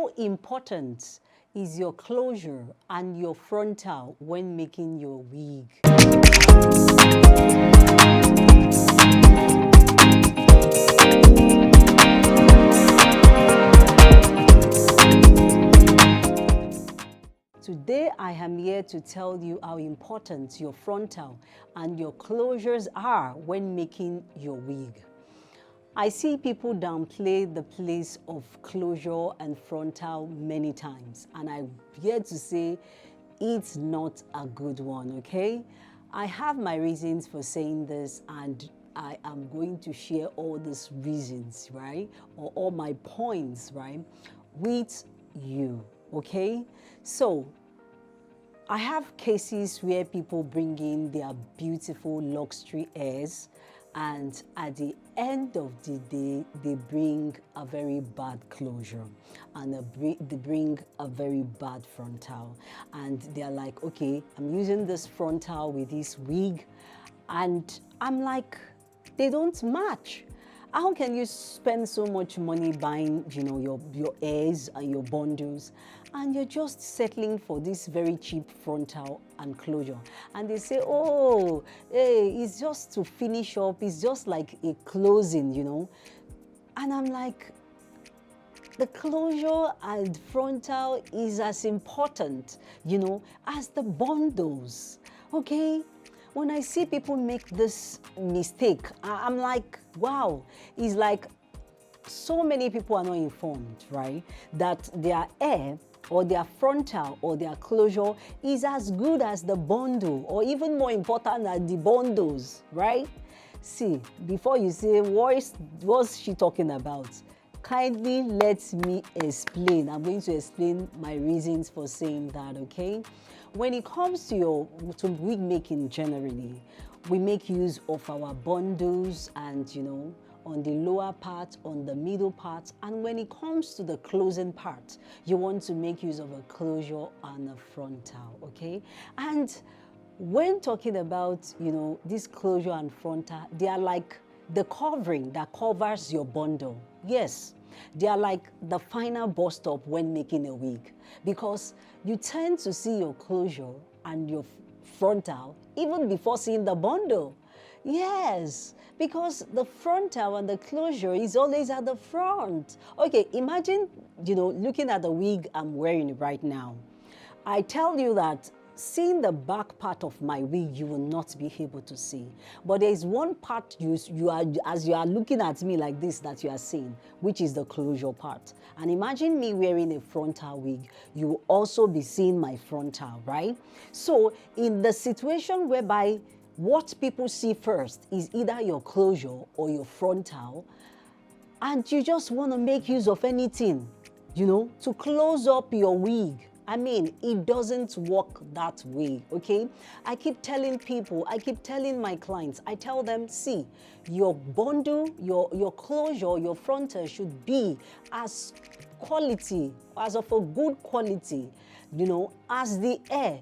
How important is your closure and your frontal when making your wig? Today, I am here to tell you how important your frontal and your closures are when making your wig. I see people downplay the place of closure and frontal many times, and I'm here to say it's not a good one, okay? I have my reasons for saying this, and I am going to share all these reasons, right? Or all my points, right? With you, okay? So, I have cases where people bring in their beautiful luxury hairs, and at the end of the day, they bring a very bad closure and they bring a very bad frontal. And they're like, okay, I'm using this frontal with this wig, and I'm like, they don't match. How can you spend so much money buying, your hairs and your bundles, and you're just settling for this very cheap frontal and closure? And they say, oh, hey, it's just to finish up. It's just like a closing, And I'm like, the closure and frontal is as important, as the bundles, okay? When I see people make this mistake, I'm like, wow, it's like so many people are not informed, right? That their hair or their frontal or their closure is as good as the bundle, or even more important than the bundles, right? See, before you say, what's she talking about? Kindly let me explain. I'm going to explain my reasons for saying that, okay? When it comes to wig making generally, we make use of our bundles and, on the lower part, on the middle part. And when it comes to the closing part, you want to make use of a closure and a frontal, okay? And when talking about, this closure and frontal, they are like the covering that covers your bundle. Yes, they are like the final bus stop when making a wig, because you tend to see your closure and your frontal even before seeing the bundle. Yes, because the frontal and the closure is always at the front. Okay, imagine, looking at the wig I'm wearing right now. I tell you that seeing the back part of my wig, you will not be able to see. But there is one part you are, as you are looking at me like this, that you are seeing, which is the closure part. And imagine me wearing a frontal wig, you will also be seeing my frontal, right? So in the situation whereby what people see first is either your closure or your frontal, and you just want to make use of anything, to close up your wig, I mean, it doesn't work that way, okay? I keep telling people, I keep telling my clients, I tell them, see, your bundle, your closure, your frontal should be as quality, as of a good quality, as the hair.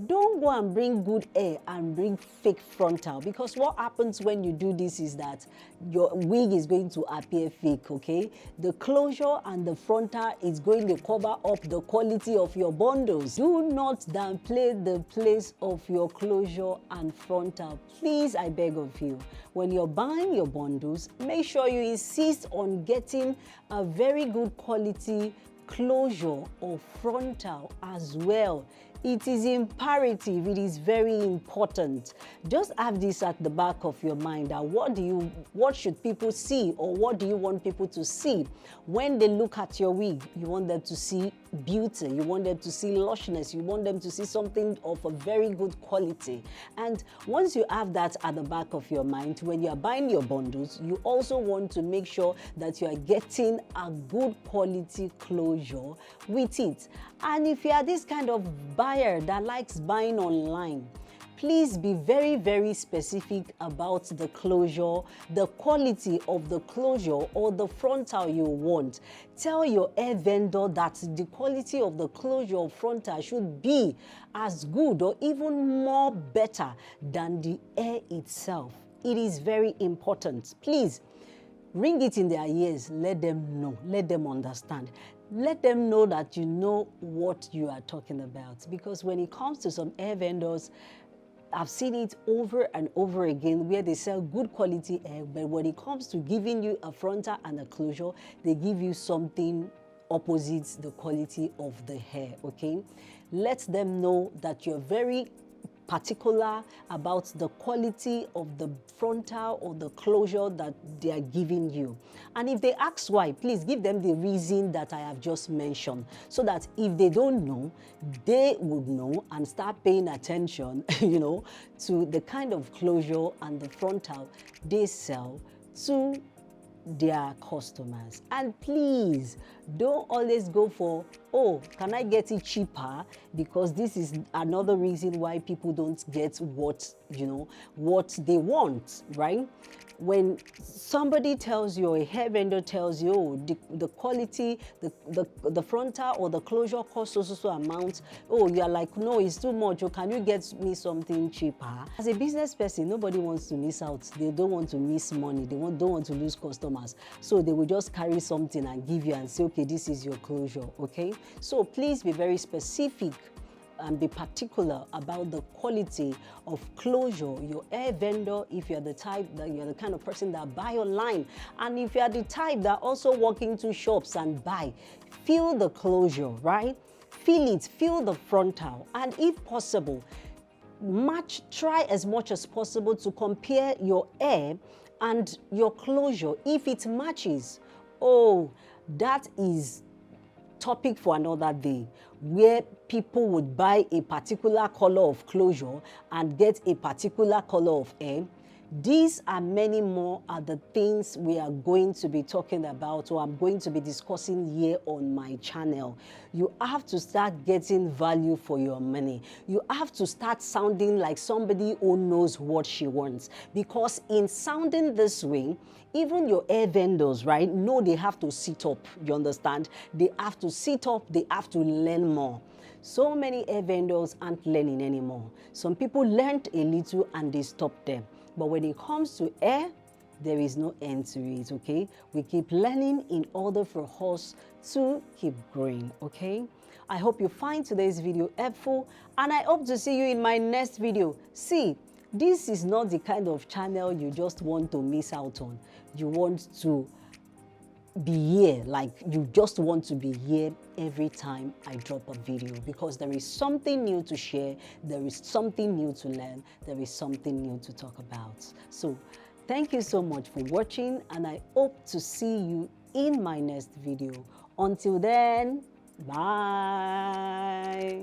Don't go and bring good hair and bring fake frontal, because what happens when you do this is that your wig is going to appear fake, okay? The closure and the frontal is going to cover up the quality of your bundles. Do not downplay the place of your closure and frontal. Please, I beg of you. When you're buying your bundles, make sure you insist on getting a very good quality closure or frontal as well. It is imperative, it is very important. Just have this at the back of your mind, that what should people see, or what do you want people to see when they look at your wig? You want them to see beauty, you want them to see lushness, you want them to see something of a very good quality. And once you have that at the back of your mind, when you are buying your bundles, you also want to make sure that you are getting a good quality closure with it. And if you are this kind of buyer that likes buying online, please be very, very specific about the closure, the quality of the closure or the frontal you want. Tell your hair vendor that the quality of the closure or frontal should be as good or even more better than the hair itself. It is very important. Please ring it in their ears. Let them know. Let them understand. let them know that you know what you are talking about. Because when it comes to some hair vendors, I've seen it over and over again where they sell good quality hair, but when it comes to giving you a frontal and a closure, they give you something opposite the quality of the hair, okay? Let them know that you're very particular about the quality of the frontal or the closure that they are giving you. And if they ask why, please give them the reason that I have just mentioned, so that if they don't know, they would know and start paying attention, to the kind of closure and the frontal they sell to their customers. And please don't always go for, oh, can I get it cheaper? Because this is another reason why people don't get what they want, right? When somebody tells you, or a hair vendor tells you, oh, the quality, the frontal or the closure costs so amount, oh, you're like, no, it's too much, or can you get me something cheaper? As a business person, nobody wants to miss out. They don't want to miss money. They don't want to lose customers. So they will just carry something and give you and say, okay, this is your closure, okay? So please be very specific and be particular about the quality of closure. Your hair vendor, if you're the type that you're the kind of person that buy online, and if you're the type that also walk into shops and buy, feel the closure, right? Feel it, feel the frontal, and if possible, try as much as possible to compare your hair and your closure. If it matches, oh, that is topic for another day, where people would buy a particular color of closure and get a particular color of hair. These and many more are the things we are going to be talking about, or I'm going to be discussing here on my channel. You have to start getting value for your money. You have to start sounding like somebody who knows what she wants. Because in sounding this way, even your hair vendors, right, know they have to sit up, you understand? They have to sit up, they have to learn more. So many hair vendors aren't learning anymore. Some people learned a little and they stopped there. But when it comes to hair, there is no end to it, okay? We keep learning in order for us to keep growing, okay? I hope you find today's video helpful, and I hope to see you in my next video. See, this is not the kind of channel you just want to miss out on. You want to be here, like you just want to be here every time I drop a video, because there is something new to share, there is something new to learn, there is something new to talk about. So thank you so much for watching, and I hope to see you in my next video. Until then, bye.